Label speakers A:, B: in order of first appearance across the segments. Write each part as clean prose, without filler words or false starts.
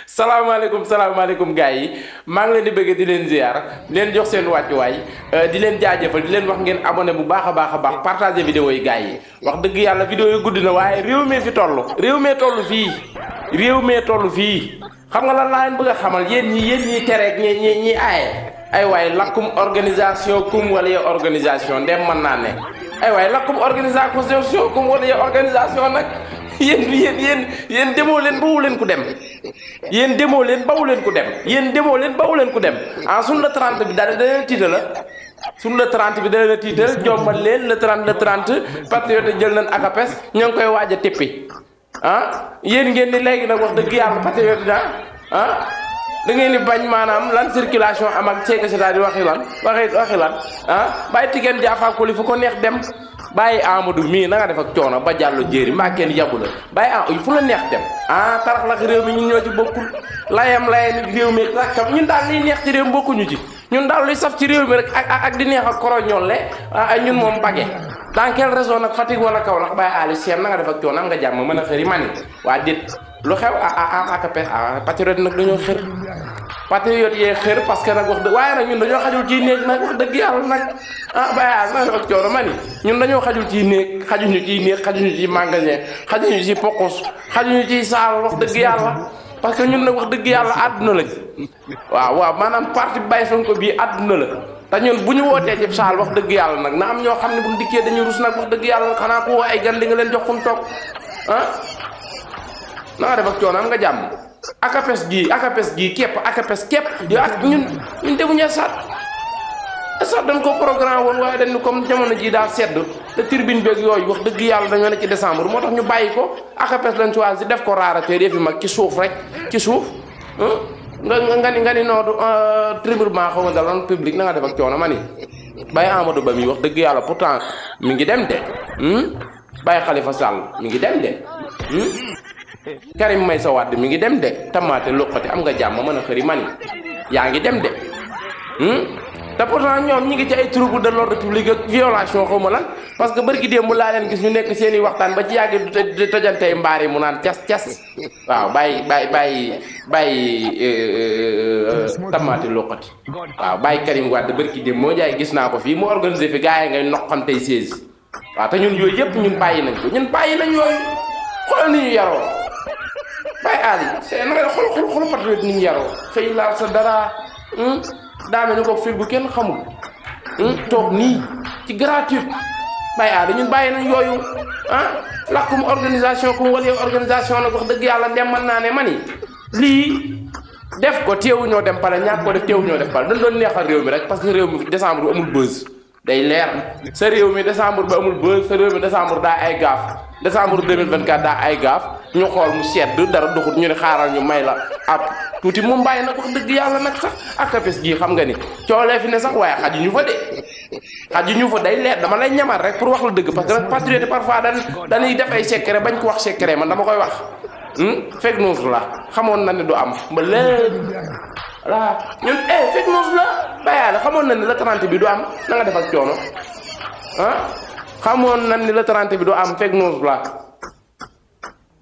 A: salaamaaleykum gars yi maa ngi leen di bëgg di leen ziar di leen jox seen wàccuwaay di leen jaajëfal di leen wax ngeen abonné bu baax a baax partager vidéo yi gars yi wax dëgg yàlla vidéo yi gudd na waaye réew mi fi toll réew mee toll fii xam nga lan laa leen bëgg a xamal yéen ñi tereeg ñi aaye ay waay lakkum organisation kum wala ya organisation ndem mën naa ne ay waay lakkum organisation kum wala ya organisation nag yéen demoo leen bawu leen ku dem yéen demoo leen bawu leen ku dem ah suñu le 30 bi dana tiital la suñu le 30 bi dana tiital jombal leen le 30 patriote jël nañ akapes ñoo ngi koy waaj a tippi ah yéen ngeen di léegi nag wax dëgg yàlla patriote ah da ngeen di bañ maanaam lan circulation am ak ceeke c'est-à-dire waxi lan ah bàyyi tigeen jaafaakuli fu ko neex dem bàyyi Amadou mii na nga def ak coono ba jàllo jéeri mbaa kenn yabu la bàyyi fu la neex dem ah tarax la réew mi ñun ñoo ci bokkul layam réew mi rakkam ñun daal liy neex ci réew mi bokkuñu ci ñun daal luy saf ci réew mi rek ak di neex ak koroñolle ñun moom bagge dans quelle raison nag Fatick wala Kaolack bàyyi aali seen na nga def ak coono am nga jàmm mën a xëri mani waa déet lu xew patriote nag dañoo xër patriote yee xër parce que nag wax dëgg waaye nag ñun dañoo xajul ci néeg nag wax dëgg yàlla nag bàyyi na ak coono ma ni ñun dañoo xajul ci néeg xajuñu ci magasin xajuñu ci pokos xajuñu ci saal wax dëgg yàlla parce que ñun nag wax dëgg yàlla àdduna lañ waaw maanaam parti Baye Sonko bii àdduna la te ñun bu ñu wootee ci saal wax dëgg yàlla nag na am ñoo xam ne bu ñu dikkee dañuy rus nag wax dëgg yàlla xanaa ko woo ay gan di nga leen jox fu mu toog na nga def ak coono am nga jàmm akapes gii képp yow ak ñun demuñu saat dañ ko programme woon waaye dañ comme jamono ji daa sedd te turbine beeg yooyu wax dëgg yàlla dañoo ne ci décembre moo tax ñu bàyyi ko akapes lañ choisir def ko rareté yëf yi mag ci suuf rek ci suuf nga ni noodu tribunal xaw ma daloon public na nga def ak coono ma ni bàyyi Amadou Ba mi wax dëgg yàlla pourtant mi ngi dem de bàyyi Khalifa Sall mi ngi dem de Karim Meïssa Wade mi ngi dem de tamaate loqati am nga jàmm mën a xëri mani yaa ngi dem de te pourtant ñoom ñi ngi ci ay trouble de l'ordre public ak violation xaw ma lan parce que bërki démb laa leen gis ñu nekk seen i waxtaan ba ci yàgg di tojantey mbaar yi mu naan cas waaw bàyyi tamaate loqati waaw bàyyi Karim Wade bërki démb moo jaay gis naa ko fii mu organisé fi gars yi ngay noqantey siège waaw te ñun yooyu yëpp ñun bàyyi nañ ko yooyu xoolal ni ñu yaroo bàyyi aali c'est na nga xool patriote ni ñu yaroo xëy laal sa dara daame ni ko fil bu kenn xamul toog nii ci gratuite bàyyi aali ñun bàyyi nañ yooyu lakkum organisation kum wala yow organisation nag wax dëgg yàlla ndem mën naa ne mani lii def ko teewu ñoo dem pale ñàkk ko def teewu ñoo def pale dañ doon neexal réew mi rek parce que réew mi décembre bi amul buzz day leer sa réew mi décembre bi amul buzz sa réew mi décembre daa ay gaaf décembre 2024 daa ay gaaf ñu xool mu sedd dara doxut ñu ne xaaral ñu may la ab tuuti mu mbàyyi nag wax dëgg yàlla nag sax akapes gii xam nga ni coolee fi ne sax waaye xajuñu fa de xajuñu fa day leer dama lay ñamal rek pour wax la dëgg parce que nag patriote parfois dañuy def ay secret bañ ko wax secret man dama koy wax fake news la xamoon na ne du am ba léegi voilà ñun fake news la bàyyaale xamoon na ni la 30 bi du am na nga def ak coono xamoon na ni la 30 bi du am fake news la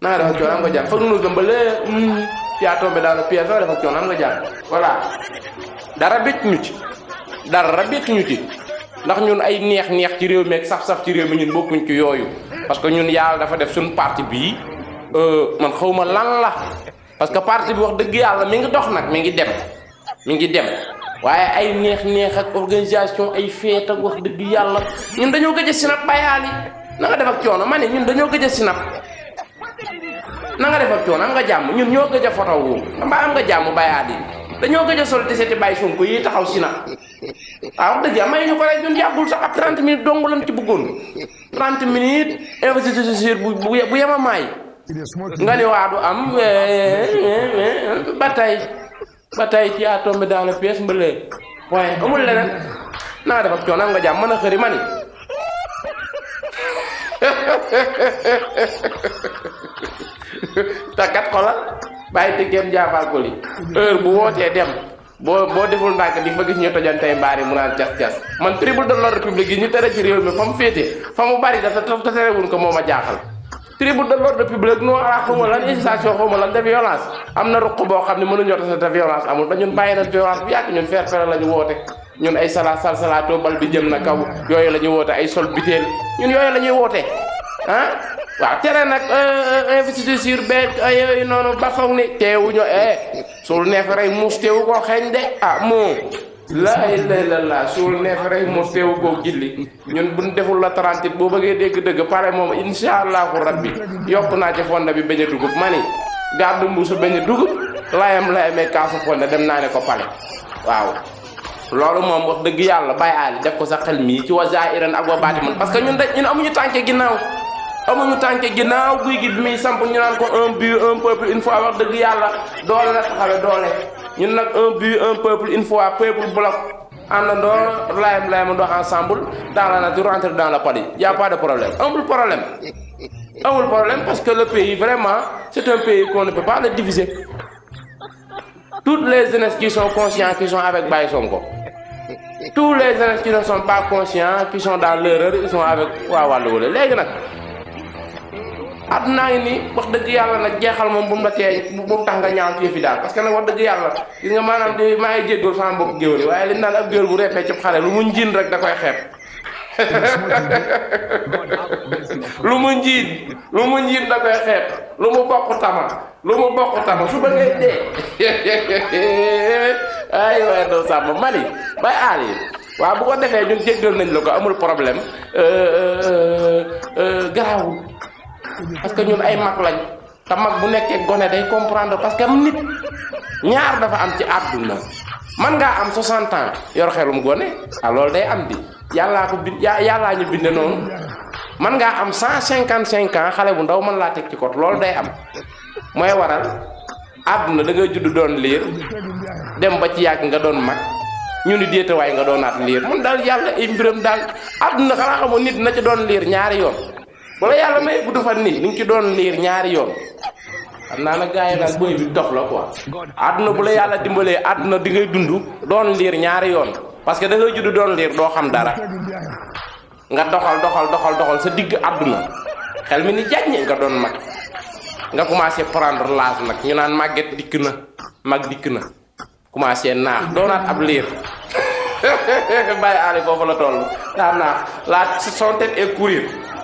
A: na nga def ak coono am nga jàmm fake news la ba léegi yaa tombé dans le piège na nga def ak coono am nga jàmm voilà dara bett ñu ci ndax ñun ay neex ci réew mi ak saf-saf ci réew mi ñun bokkuñ ci yooyu parce que ñun yàlla dafa def suñu parti bii man xawma lan la parce que parti bi wax dëgg yàlla mi ngi dox nag mi ngi dem waaye ay neex ak organisation ay feet ak wax dëgg yàlla ñun dañoo gëj a sinap bayaali na nga def ak coono ma ne ñun dañoo gëj a sinap na nga def ak coono am nga jàmm ñun ñoo gëj a photo wu mbaa am nga jàmm bayaali dañoo gëj a sol te seeti Baye Sonko yi taxaw sinap wax dëgg yàlla may ñu ko rek ñun yàggul sax ab 30 minutes dong lañ ci bëggoon 30 minutes investisseur bu yema maay nga ne waa du am ba tey ci a tombé dans le pièce mbële point amul leneen naa def ak coono am nga jàmm mën a xëri mani takat xoolal bàyyi te kenn jaafaal ko li heure bu wootee dem boo deful ndànk di fa gis ñu tojantey mbaari mu naan cas man tribunal de l'ordre public yi ñu tere ci réew mi fa mu féete fa mu bari dafa terewul ko moo ma jaaxal trouble de l'ordre public non ala xawma lan incitation xawma lan de violence am na ruq boo xam ne mënuñoo tase te violence amul te ñun bàyyi na violence bi yàgg ñun fair play la ñu woote ñun ay salaato bal bi jëm na kaw yooyu la ñuy woote ay sol biteel ñun yooyu la ñuy woote ah waaw tere nag investiture beeg yooyu noonu ba foog ni teewuñu suul neefe rey muus teewu koo xeeñ de moo laa ilaaha illallaah suul neefe rey muus teewu koo gilli ñun buñ deful la 30 boo bëggee dégg-dëgg pare moom insha allahu rabbi yokk naa ci fonde bi bañ a dugub ma ni gàddu mbuusu bañ a dugub layamee kaasu fonde dem naa ne ko pale waaw loolu moom wax dëgg yàlla Baye Ali def ko sa xel mii ci wa zaahiran ak wa baatinan parce que ñun amuñu tànke ginnaaw guy gi bi muy samp ñu naan ko un but un peuple une fois wax dëgg yàlla doole la taxawe doole ñun nag un but un peuple une fois peuple bloc àndandoo layam ensemble dans la nature rentrer dans le palais y a pas de problème amul problème parce que le pays vraiment c'est un pays qu'on ne peut pas le diviser toutes les jeunesses qui sont conscients qui sont avec Baye Sonko tous les jeunesses qui ne sont pas conscients qui sont dans l'erreur ils sont avec waa wàllu wala léegi nag àdduna ngi nii wax dëgg yàlla nag jeexal moom bu mu la tee bu mu tax nga ñaaw ci fi daal parce que nag wax dëgg yàlla gis nga maanaam di maa ngi jéggal sama mbokk géwél yi waaye li naan ab géwél bu reppee ci xale lu mu njiin rek da koy xeeb lu mu njiin da koy xeeb lu mu bokk tama su ba ngay dee ay waaye doo sàmm mani Baye Ali waaw bu ko defee ñun jéggal nañ la ko amul problème garaawul parce que ñun ay mag lañ te mag bu nekkee gone day comprendre parce que nit ñaar dafa am ci àdduna man ngaa am 60 ans yor xelum gone loolu day am di yàllaa ñu binde noonu man ngaa am 155 ans xale bu ndaw mën laa teg ci kot loolu day am mooy waral àdduna da ngay judd doon liir dem ba ci yàgg nga doon mag ñu ni déetawaay nga doonaat liir mun daal yàlla ay mbiram daal àdduna xanaa xamoon nit na ci doon liir ñaari yoon wala yàlla may gudd fan nii ni ngi ci doon liir ñaari yoon xam naa nag gars yi nag boy bi dof la quoi àdduna bu la yàlla dimbalee àdduna di ngay dund doon liir ñaari yoon parce que da ngay judd doon liir doo xam dara nga doxal sa digg àdduna xel mi ni jàññe nga doon mag nga commencé prendre l'âge nag ñu naan màgget dikk na mag dikk na commencé naax doonaat ab liir Baye Ali foofu la toll daa naax la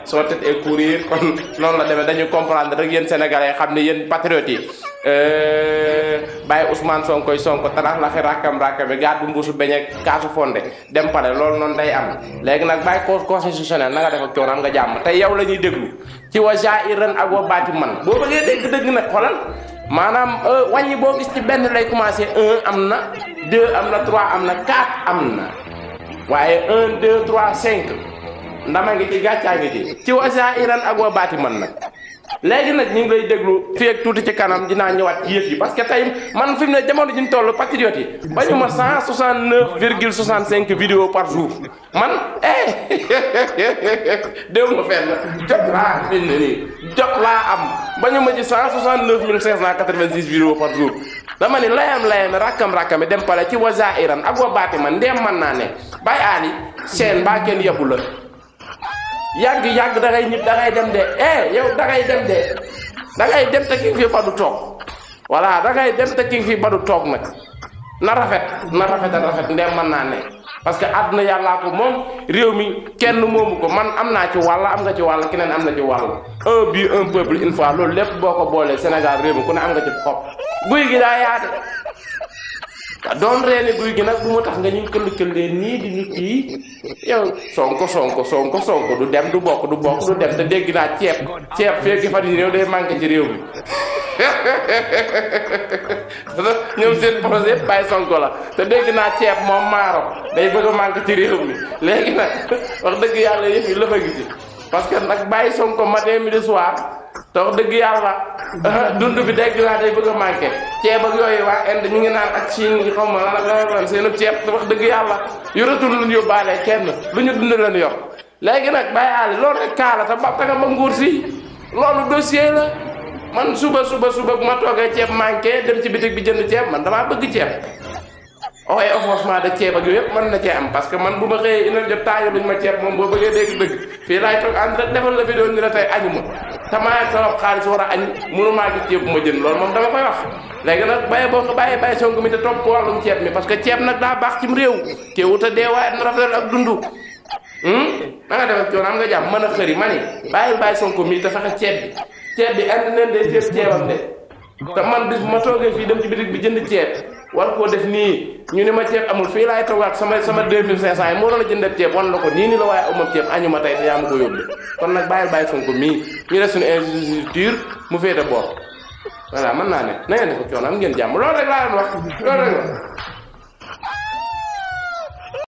A: son tête est courir kon noonu la demee dañu comprendre rek yéen sénégalais xam ne yéen patriotes yi Baye Ousmane Sonko tarax la xi rakkam-rakkami gàddu mbuusu beñe kaasu fonde dem pale loolu noonu day am léegi nag Baye constitutionnel na nga def ak coono am nga jàmm tey yow la ñuy déglu ci wa zaahiran ak wa baatinan boo bëggee dégg nag xoolal maanaam wàññi boo gis ci benn lay commencé 1 am na 2 am na 3 am na 4 am na waaye 1 2 3 5 ndama ngi ci gàccaa ngi ci wa zaahiran ak wa baatinan nag léegi nag ñu ngi lay déglu fii ak tuuti ci kanam dinaa ñëwaat ci yëf yi parce que tey man fi mu ne jamono ji ñu toll patriote yi ba ñu ma 169,65 vidéos par jour man déw ma fenn jot laa fi ne nii jot laa am ba ñu ma ci 169,586 vidéos par jour dama ni layam rakkam dem pale ci wa zaahiran ak wa baatinan ndeem mën naa ne Baye Ali seen mbaa kenn yebu la yàgg da ngay ñib da ngay dem de yow da ngay dem de da ngay dem te ki nga fi ba du toog voilà da ngay dem te ki nga fi ba du toog nag na rafet ndem mën naa ne parce que àdduna yàllaa ko moom réew mi kenn moomu ko man am naa ci wàll am nga ci wàll keneen am na ci wàll un but un peuple une fois loolu lépp boo ko boolee Sénégal réew mi ku ne am nga ci xob guy gi daa yaate doon reeni guy gi nag bu mu tax nga ñu këll-këllee nii di ñu kii yow sonko du dem du bokk du dem te dégg naa ceeb fekki fan yi néew day manqué ci réew mi ñoom seen projet Baye Sonko la te dégg naa ceeb moom maaro day bëgg a manqué ci réew mi léegi nag wax dëgg yàlla yëf yi lëfa gi ci parce que nag Baye Sonko matin midi soir te wax dëgg yàlla dund bi dégg naa day bëgg a manqué ceeb ak yooyu waa Inde ñu ngi naan ak Chine yi xaw ma lan seenu ceeb te wax dëgg yàlla yoratul lu ñu yóbbaale kenn lu ñu dund leen yor léegi nag Baye Ali loolu rek kaala te ba nga ba nguur si loolu dossier la man suba bu ma toogee ceeb manqué dem ci bitig bi jënd ceeb man damaa bëgg ceeb ooy offrement de ceeb ak yooyu yëpp mën na cee am parce que man bu ma xëyee une heure jot taayu luñ ma ceeb moom boo bëggee dégg fii laay toog ànd rek defal la vidéo ni la tey añu ma te maa sama xaalis war a añ mënumaa gis ceeb bu ma jënd loolu moom dama koy wax léegi nag bàyyi boo nga bàyyi Sonko mi te topp wàllum ceeb mi parce que ceeb nag daa baax cim réew teewut a dee waaye na rafetal ak dund da nga def ak coono am nga jàmm mën a xëri ma ni bàyyi Sonko mi te fexe ceeb bi andi neen day ceebam de te man bis bu ma toogee fii dem ci bitig bi jënd ceeb war koo def nii ñu ne ma ceeb amul fii laay toog ak sama 2500 yi moo doon a jënd ceeb wan la ko nii la waaye amul ceeb añu ma tey te yaa ma ko yóbbu kon nag bàyyi Sonko mii ñu def suñu infrastructure mu féete boor voilà mën naa ne na ngeen def ak coono am ngeen jàmm loolu rek laa leen wax loolu rek la